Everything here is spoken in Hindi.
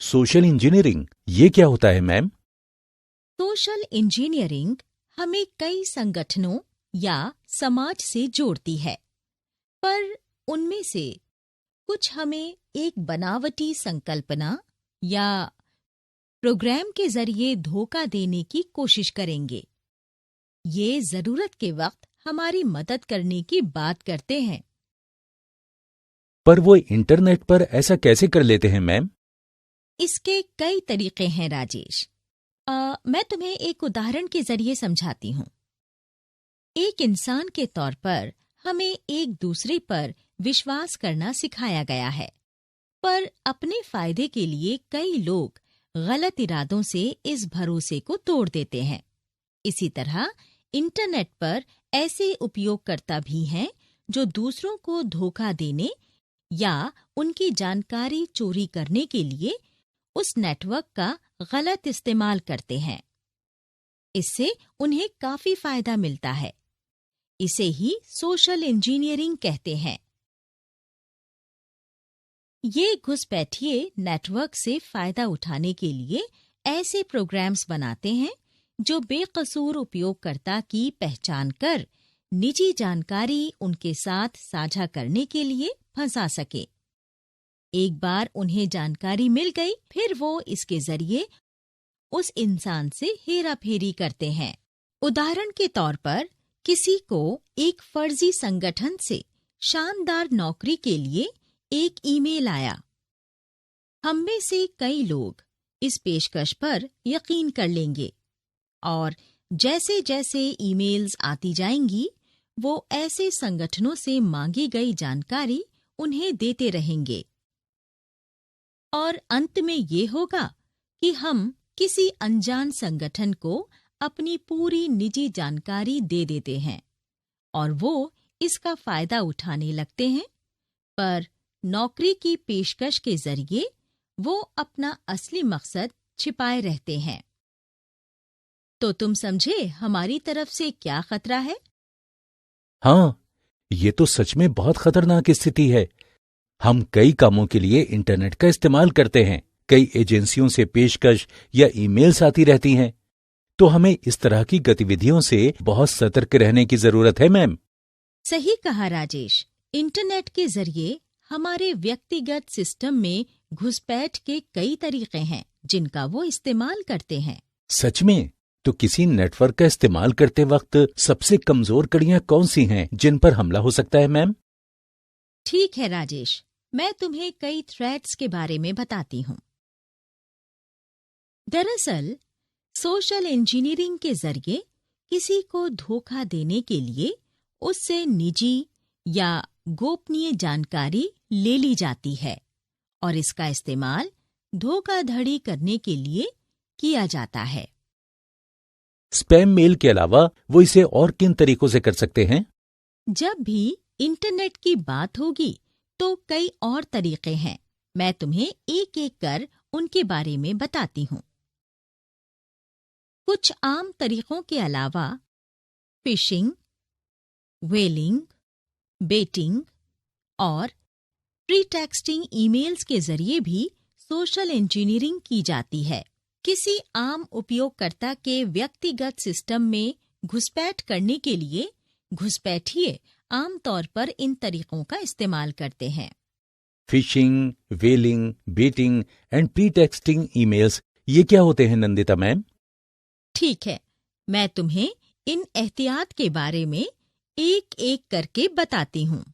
सोशल इंजीनियरिंग ये क्या होता है मैम? सोशल इंजीनियरिंग हमें कई संगठनों या समाज से जोड़ती है, पर उनमें से कुछ हमें एक बनावटी संकल्पना या प्रोग्राम के जरिए धोखा देने की कोशिश करेंगे। ये जरूरत के वक्त हमारी मदद करने की बात करते हैं। पर वो इंटरनेट पर ऐसा कैसे कर लेते हैं मैम? इसके कई तरीके हैं राजेश। मैं तुम्हें एक उदाहरण के जरिए समझाती हूँ। एक इंसान के तौर पर हमें एक दूसरे पर विश्वास करना सिखाया गया है, पर अपने फायदे के लिए कई लोग गलत इरादों से इस भरोसे को तोड़ देते हैं। इसी तरह इंटरनेट पर ऐसे उपयोगकर्ता भी हैं जो दूसरों को धोखा देने या उनकी जानकारी चोरी करने के लिए उस नेटवर्क का गलत इस्तेमाल करते हैं। इससे उन्हें काफी फायदा मिलता है। इसे ही सोशल इंजीनियरिंग कहते हैं। ये घुसपैठिए नेटवर्क से फायदा उठाने के लिए ऐसे प्रोग्राम्स बनाते हैं जो बेकसूर उपयोगकर्ता की पहचान कर निजी जानकारी उनके साथ साझा करने के लिए फंसा सके। एक बार उन्हें जानकारी मिल गई, फिर वो इसके जरिए उस इंसान से हेराफेरी करते हैं। उदाहरण के तौर पर किसी को एक फर्जी संगठन से शानदार नौकरी के लिए एक ईमेल आया। हम में से कई लोग इस पेशकश पर यकीन कर लेंगे और जैसे जैसे ईमेल्स आती जाएंगी, वो ऐसे संगठनों से मांगी गई जानकारी उन्हें देते रहेंगे और अंत में ये होगा कि हम किसी अनजान संगठन को अपनी पूरी निजी जानकारी दे देते हैं और वो इसका फायदा उठाने लगते हैं, पर नौकरी की पेशकश के जरिए वो अपना असली मकसद छिपाए रहते हैं। तो तुम समझे हमारी तरफ से क्या खतरा है? हाँ, ये तो सच में बहुत खतरनाक स्थिति है। हम कई कामों के लिए इंटरनेट का इस्तेमाल करते हैं। कई एजेंसियों से पेशकश या ईमेल्स आती रहती हैं, तो हमें इस तरह की गतिविधियों से बहुत सतर्क रहने की जरूरत है मैम। सही कहा राजेश। इंटरनेट के जरिए हमारे व्यक्तिगत सिस्टम में घुसपैठ के कई तरीके हैं जिनका वो इस्तेमाल करते हैं। सच में? तो किसी नेटवर्क का इस्तेमाल करते वक्त सबसे कमजोर कड़ियां कौन सी हैं जिन पर हमला हो सकता है मैम? ठीक है राजेश, मैं तुम्हें कई थ्रेट्स के बारे में बताती हूँ। दरअसल सोशल इंजीनियरिंग के जरिए किसी को धोखा देने के लिए उससे निजी या गोपनीय जानकारी ले ली जाती है और इसका इस्तेमाल धोखाधड़ी करने के लिए किया जाता है। स्पैम मेल के अलावा वो इसे और किन तरीकों से कर सकते हैं? जब भी इंटरनेट की बात होगी तो कई और तरीके हैं। मैं तुम्हें एक एक कर उनके बारे में बताती हूँ। कुछ आम तरीकों के अलावा फिशिंग, व्हेलिंग, बेटिंग और प्रीटेक्स्टिंग ईमेल्स के जरिए भी सोशल इंजीनियरिंग की जाती है। किसी आम उपयोगकर्ता के व्यक्तिगत सिस्टम में घुसपैठ करने के लिए घुसपैठिए आमतौर पर इन तरीकों का इस्तेमाल करते हैं। Phishing, whaling, baiting and pretexting emails, ये क्या होते हैं नंदिता मैम? ठीक है, मैं तुम्हें इन एहतियात के बारे में एक एक करके बताती हूँ।